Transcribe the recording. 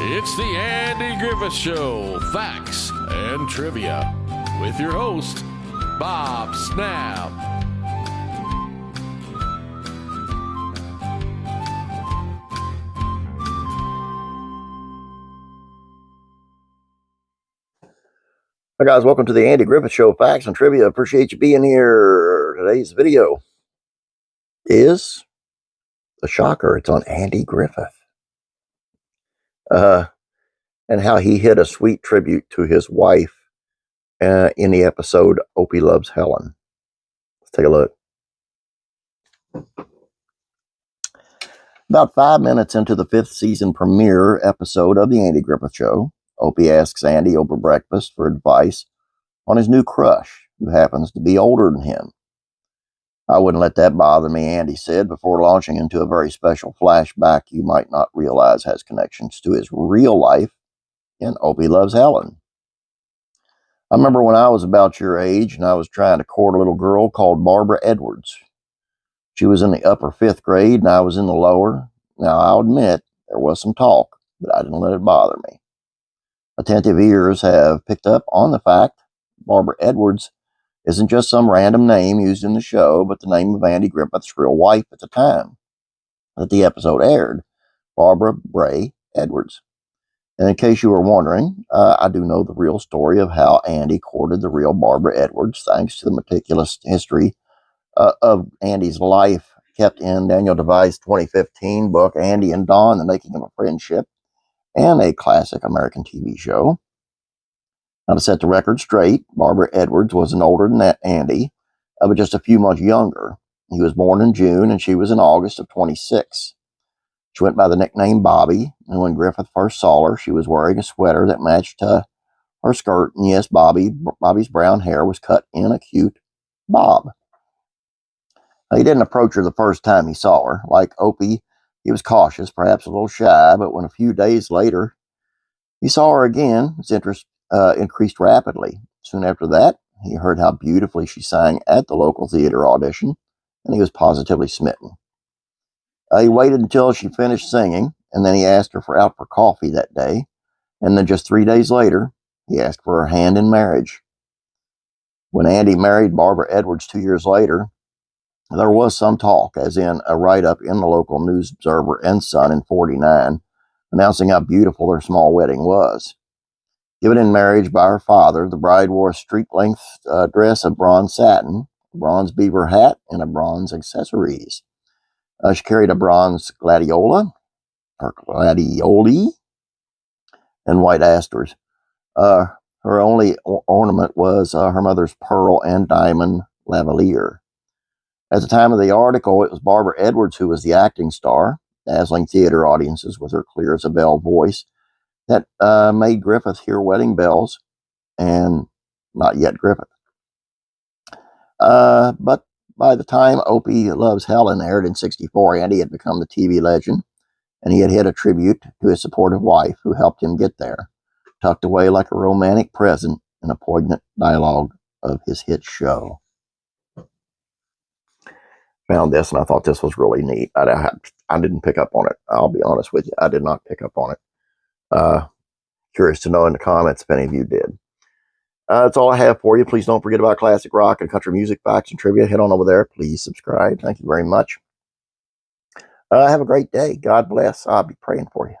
It's the Andy Griffith Show, Facts and Trivia, with your host, Bob Snap. Hi guys, welcome to the Andy Griffith Show, Facts and Trivia. Appreciate you being here. Today's video is a shocker. It's on Andy Griffith. And how he hit a sweet tribute to his wife in the episode Opie Loves Helen. Let's take a look. About 5 minutes into the 5th season premiere episode of the Andy Griffith Show, Opie asks Andy over breakfast for advice on his new crush, who happens to be older than him. I wouldn't let that bother me, Andy said, before launching into a very special flashback you might not realize has connections to his real life in Opie Loves Helen. I remember when I was about your age and I was trying to court a little girl called Barbara Edwards. She was in the upper 5th grade and I was in the lower. Now, I'll admit there was some talk, but I didn't let it bother me. Attentive ears have picked up on the fact Barbara Edwards isn't just some random name used in the show, but the name of Andy Griffith's real wife at the time that the episode aired, Barbara Bray Edwards. And in case you were wondering, I do know the real story of how Andy courted the real Barbara Edwards, thanks to the meticulous history of Andy's life kept in Daniel Device's 2015 book, Andy and Dawn, The Making of a Friendship, and a classic American TV show. Now, to set the record straight, Barbara Edwards wasn't older than Andy, but just a few months younger. He was born in June, and she was in August of 26. She went by the nickname Bobby, and when Griffith first saw her, she was wearing a sweater that matched her skirt, and yes, Bobby's brown hair was cut in a cute bob. Now, he didn't approach her the first time he saw her. Like Opie, he was cautious, perhaps a little shy, but when a few days later he saw her again, his interest increased rapidly. Soon after that, he heard how beautifully she sang at the local theater audition, and he was positively smitten. He waited until she finished singing, and then he asked her out for coffee that day. And then just 3 days later, he asked for her hand in marriage. When Andy married Barbara Edwards 2 years later, there was some talk, as in a write-up in the local News Observer and Sun in '49, announcing how beautiful their small wedding was. Given in marriage by her father, the bride wore a street-length dress of bronze satin, a bronze beaver hat, and a bronze accessories. She carried a bronze gladioli, and white asters. Her only ornament was her mother's pearl and diamond lavalier. At the time of the article, it was Barbara Edwards who was the acting star, dazzling theater audiences with her clear as a bell voice that made Griffith hear wedding bells, and not yet Griffith. But by the time Opie Loves Helen aired in '64, Andy had become the TV legend, and he had hit a tribute to his supportive wife who helped him get there, tucked away like a romantic present in a poignant dialogue of his hit show. Found this, and I thought this was really neat. I didn't pick up on it. I'll be honest with you. I did not pick up on it. Curious to know in the comments if any of you did. That's all I have for you. Please don't forget about classic rock and country music, facts, and trivia. Head on over there. Please subscribe. Thank you very much. Have a great day. God bless. I'll be praying for you.